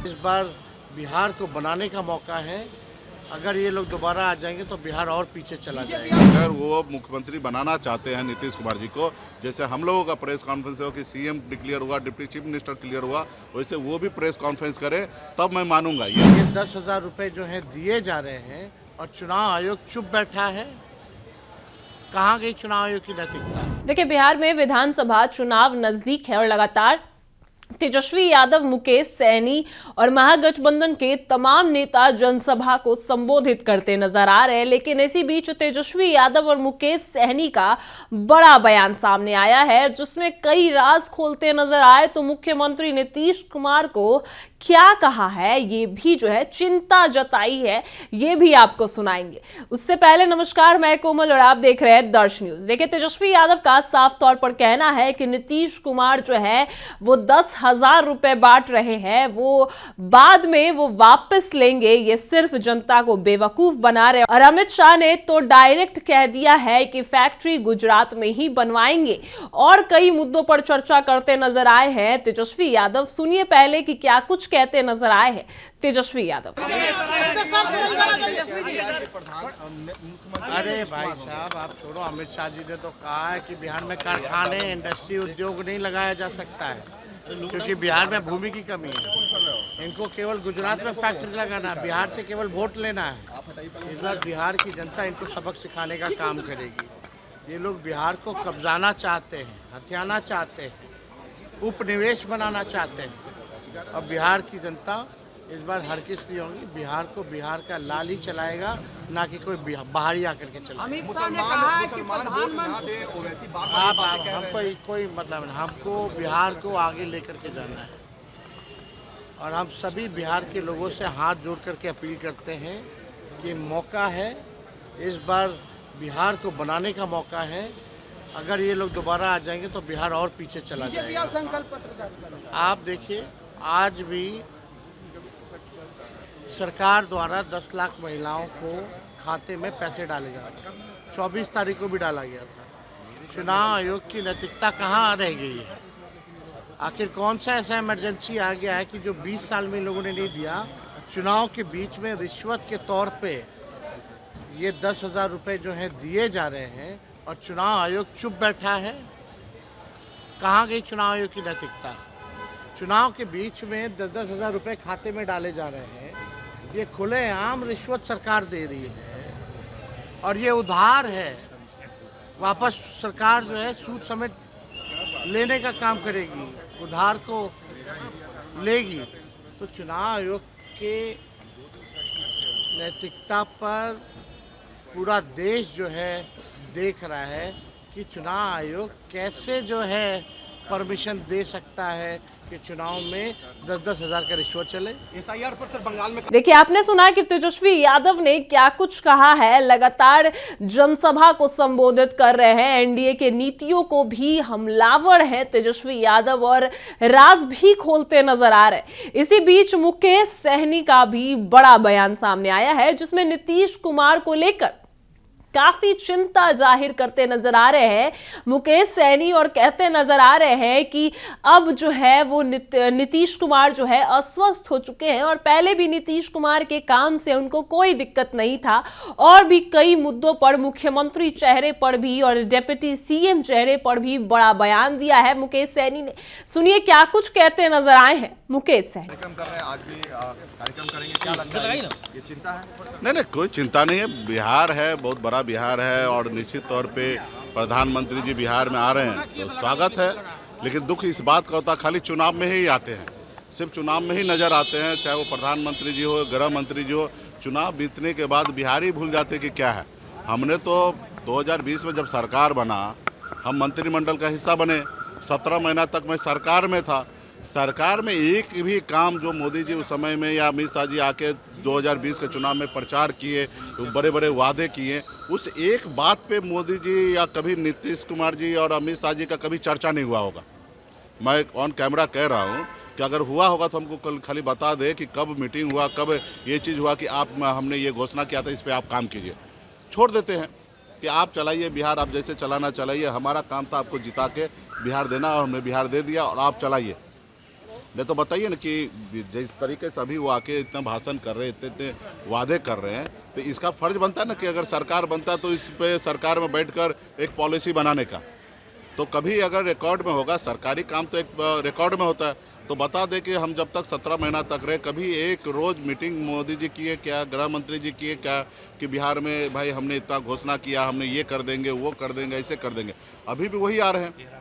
इस बार बिहार को बनाने का मौका है। अगर ये लोग दोबारा आ जाएंगे तो बिहार और पीछे चला जाएगा। अगर वो मुख्यमंत्री बनाना चाहते हैं नीतीश कुमार जी को, जैसे हम लोगों का प्रेस कॉन्फ्रेंस हो कि सीएम डिक्लेयर हुआ, डिप्टी चीफ मिनिस्टर क्लियर हुआ, वैसे वो भी प्रेस कॉन्फ्रेंस करे तब मैं मानूंगा। ये 10,000 रुपये जो हैं दिए जा रहे हैं और चुनाव आयोग चुप बैठा है। कहाँ गई चुनाव आयोग की नैतिकता? देखिए, बिहार में विधानसभा चुनाव नजदीक है और लगातार तेजस्वी यादव, मुकेश सहनी और महागठबंधन के तमाम नेता जनसभा को संबोधित करते नजर आ रहे हैं। लेकिन इसी बीच तेजस्वी यादव और मुकेश सहनी का बड़ा बयान सामने आया है, जिसमें कई राज खोलते नजर आए। तो मुख्यमंत्री नीतीश कुमार को क्या कहा है, ये भी जो है चिंता जताई है, ये भी आपको सुनाएंगे। उससे पहले नमस्कार, मैं कोमल और आप देख रहे हैं दर्श न्यूज। देखिए, तेजस्वी यादव का साफ तौर पर कहना है कि नीतीश कुमार जो है वो 10,000 रुपए बांट रहे हैं, वो बाद में वो वापस लेंगे, ये सिर्फ जनता को बेवकूफ बना रहे। और अमित शाह ने तो डायरेक्ट कह दिया है कि फैक्ट्री गुजरात में ही बनवाएंगे और कई मुद्दों पर चर्चा करते नजर आए हैं तेजस्वी यादव। सुनिए पहले कि क्या कुछ कहते नजर आए हैं तेजस्वी यादव। अरे भाई साहब, आप छोड़ो। अमित शाह जी ने तो कहा है कि बिहार में कारखाने, इंडस्ट्री, उद्योग नहीं लगाया जा सकता है क्योंकि बिहार में भूमि की कमी है। इनको केवल गुजरात में फैक्ट्री लगाना है, बिहार से केवल वोट लेना है। इस बार बिहार की जनता इनको सबक सिखाने का काम करेगी। ये लोग बिहार को कब्जाना चाहते हैं, हथियाना चाहते हैं, उपनिवेश बनाना चाहते हैं। और बिहार की जनता इस बार हर किस लिए होगी, बिहार को बिहार का लाल ही चलाएगा, ना कि कोई बाहरी आकर के चलाएगा। आप हमको कोई मतलब नहीं, हमको बिहार को आगे लेकर के जाना है। और हम सभी बिहार के लोगों से हाथ जोड़ करके अपील करते हैं कि मौका है, इस बार बिहार को बनाने का मौका है। अगर ये लोग दोबारा आ जाएंगे तो बिहार और पीछे चला जाएगा। आप देखिए, आज भी सरकार द्वारा 10 लाख महिलाओं को खाते में पैसे डाले जा रहे हैं। 24 तारीख को भी डाला गया था। चुनाव आयोग की नैतिकता कहाँ रह गई है? आखिर कौन सा ऐसा इमरजेंसी आ गया है कि जो 20 साल में इन लोगों ने नहीं दिया? चुनाव के बीच में रिश्वत के तौर पे ये 10,000 रुपये जो हैं दिए जा रहे हैं और चुनाव आयोग चुप बैठा है। कहाँ गई चुनाव आयोग की नैतिकता? चुनाव के बीच में 10-10 हज़ार रुपये खाते में डाले जा रहे हैं। ये खुलेआम रिश्वत सरकार दे रही है और ये उधार है। वापस सरकार जो है सूद समेत लेने का काम करेगी, उधार को लेगी। तो चुनाव आयोग के नैतिकता पर पूरा देश जो है देख रहा है कि चुनाव आयोग कैसे जो है परमिशन दे सकता है कि चुनाव में 10-10 हज़ार का रिश्वत चले। SIR पर सर बंगाल में देखिए, आपने सुना कि तेजस्वी यादव ने क्या कुछ कहा है। लगातार जनसभा को संबोधित कर रहे हैं, एनडीए के नीतियों को भी हमलावर है तेजस्वी यादव और राज भी खोलते नजर आ रहे। इसी बीच मुकेश सहनी का भी बड़ा बयान सामने आया है, जिसमें नीतीश कुमार को लेकर काफी चिंता जाहिर करते नजर आ रहे हैं मुकेश सहनी और कहते नजर आ रहे हैं कि अब जो है वो नीतीश कुमार जो है अस्वस्थ हो चुके हैं और पहले भी नीतीश कुमार के काम से उनको कोई दिक्कत नहीं था और भी कई मुद्दों पर मुख्यमंत्री चेहरे पर भी और डिप्टी सीएम चेहरे पर भी बड़ा बयान दिया है मुकेश सहनी ने। सुनिए क्या कुछ कहते नजर आए हैं मुकेश सहनी। कार्यक्रम कर रहे हैं, आज भी कार्यक्रम करेंगे, क्या लगता है? ये चिंता है? नहीं, कोई चिंता नहीं है। बिहार है, बहुत बड़ा बिहार है और निश्चित तौर पे प्रधानमंत्री जी बिहार में आ रहे हैं तो स्वागत है। लेकिन दुख इस बात का होता है खाली चुनाव में ही आते हैं, सिर्फ चुनाव में ही नज़र आते हैं, चाहे वो प्रधानमंत्री जी हो, गृह मंत्री जी हो। चुनाव बीतने के बाद बिहार ही भूल जाते कि क्या है। हमने तो 2020 में जब सरकार बना, हम मंत्रिमंडल का हिस्सा बने, 17 महीना तक मैं सरकार में था। सरकार में एक भी काम जो मोदी जी उस समय में या अमित शाह जी आके 2020 के चुनाव में प्रचार किए, बड़े बड़े वादे किए, उस एक बात पे मोदी जी या कभी नीतीश कुमार जी और अमित शाह जी का कभी चर्चा नहीं हुआ होगा। मैं ऑन कैमरा कह रहा हूँ कि अगर हुआ होगा तो हमको कल खाली बता दे कि कब मीटिंग हुआ, कब ये चीज़ हुआ कि हमने ये घोषणा किया था, इस पर आप काम कीजिए। छोड़ देते हैं कि आप चलाइए बिहार, आप जैसे चलाना चलाइए। हमारा काम था आपको जिता के बिहार देना और हमने बिहार दे दिया और आप चलाइए। नहीं तो बताइए ना कि जिस तरीके से अभी वो आके इतना भाषण कर रहे हैं, इतने इतने वादे कर रहे हैं, तो इसका फर्ज बनता है ना कि अगर सरकार बनता है तो इस पे सरकार में बैठकर एक पॉलिसी बनाने का। तो कभी अगर रिकॉर्ड में होगा, सरकारी काम तो एक रिकॉर्ड में होता है, तो बता दें कि हम जब तक 17 महीना तक रहे कभी एक रोज़ मीटिंग मोदी जी किए क्या, गृह मंत्री जी किए क्या कि बिहार में भाई हमने इतना घोषणा किया, हमने ये कर देंगे, वो कर देंगे, ऐसे कर देंगे। अभी भी वही आ रहे हैं।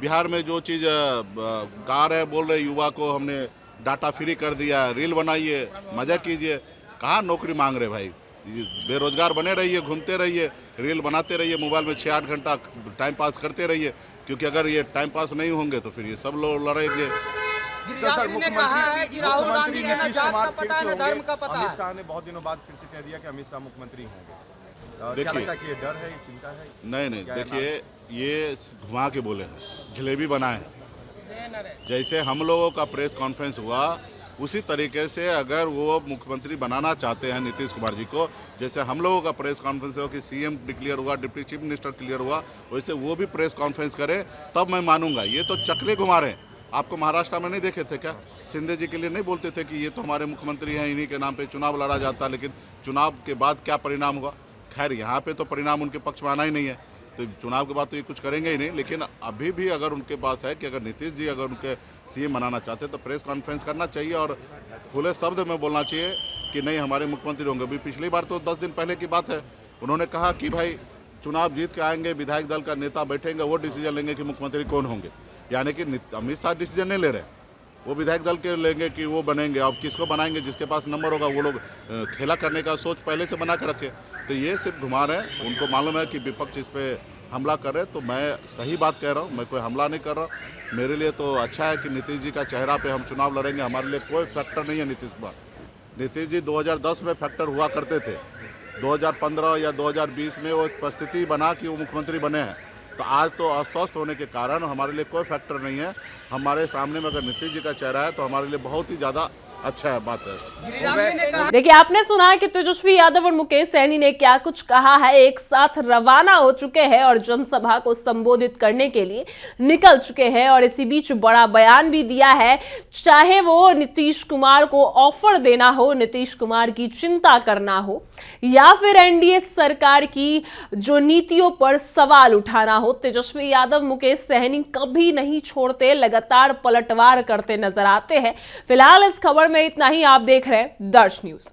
बिहार में जो चीज़ गा रहे हैं, बोल रहे युवा को हमने डाटा फ्री कर दिया, रील बनाइए, मज़ा कीजिए। कहाँ नौकरी मांग रहे भाई? बेरोजगार बने रहिए, घूमते रहिए, रील बनाते रहिए, मोबाइल में 6-8 घंटा टाइम पास करते रहिए, क्योंकि अगर ये टाइम पास नहीं होंगे तो फिर ये सब लोग लड़ेंगे। सर, मुख्यमंत्री नीतीश कुमार फिर से होंगे। अमित शाह ने बहुत दिनों बाद फिर से कह दिया कि अमित शाह मुख्यमंत्री होंगे। क्या लगता है कि ये डर है, ये चिंता है? नहीं, देखिए ये घुमा के बोले हैं, जलेबी बनाए। जैसे हम लोगों का प्रेस कॉन्फ्रेंस हुआ उसी तरीके से अगर वो मुख्यमंत्री बनाना चाहते हैं नीतीश कुमार जी को, जैसे हम लोगों का प्रेस कॉन्फ्रेंस हुआ कि सीएम डिक्लेयर हुआ, डिप्टी चीफ मिनिस्टर क्लियर हुआ, वैसे वो भी प्रेस कॉन्फ्रेंस करे तब मैं मानूंगा। ये तो चकले घुमा रहे हैं। आपको महाराष्ट्र में नहीं देखे थे क्या? शिंदे जी के लिए नहीं बोलते थे कि ये तो हमारे मुख्यमंत्री हैं, इन्हीं के नाम पे चुनाव लड़ा जाता, लेकिन चुनाव के बाद क्या परिणाम हुआ? खैर यहाँ पे तो परिणाम उनके पक्ष में आना ही नहीं है, तो चुनाव के बाद तो ये कुछ करेंगे ही नहीं। लेकिन अभी भी अगर उनके पास है कि अगर नीतीश जी अगर उनके सीएम बनाना चाहते तो प्रेस कॉन्फ्रेंस करना चाहिए और खुले शब्द में बोलना चाहिए कि नहीं हमारे मुख्यमंत्री होंगे। अभी पिछली बार तो 10 दिन पहले की बात है, उन्होंने कहा कि भाई चुनाव जीत के आएंगे, विधायक दल का नेता बैठेंगे, वो डिसीजन लेंगे कि मुख्यमंत्री कौन होंगे। यानी कि अमित शाह डिसीजन नहीं ले रहे, वो विधायक दल के लेंगे कि वो बनेंगे। अब किसको बनाएंगे? जिसके पास नंबर होगा वो लोग खेला करने का सोच पहले से बना कर रखे। तो ये सिर्फ घुमा रहे हैं। उनको मालूम है कि विपक्ष इस पर हमला कर रहे, तो मैं सही बात कह रहा हूँ, मैं कोई हमला नहीं कर रहा। मेरे लिए तो अच्छा है कि नीतीश जी का चेहरा पे हम चुनाव लड़ेंगे, हमारे लिए कोई फैक्टर नहीं है नीतीश कुमार। नीतीश जी 2010 में फैक्टर हुआ करते थे, 2015 या 2020 में वो एक परिस्थिति बना कि वो मुख्यमंत्री बने हैं। तो आज तो अस्वस्थ होने के कारण हमारे लिए कोई फैक्टर नहीं है। हमारे सामने में अगर नीतीश जी का चेहरा है तो हमारे लिए बहुत ही ज़्यादा अच्छा है बात है। देखिए, आपने सुना है कि तेजस्वी यादव और मुकेश सहनी ने क्या कुछ कहा है। एक साथ रवाना हो चुके हैं और जनसभा को संबोधित करने के लिए निकल चुके हैं और इसी बीच बड़ा बयान भी दिया है। चाहे वो नीतीश कुमार को ऑफर देना हो, नीतीश कुमार की चिंता करना हो, या फिर एनडीए सरकार की जो नीतियों पर सवाल उठाना हो, तेजस्वी यादव मुकेश सहनी कभी नहीं छोड़ते, लगातार पलटवार करते नजर आते हैं। फिलहाल इस खबर में इतना ही। आप देख रहे हैं दर्श न्यूज।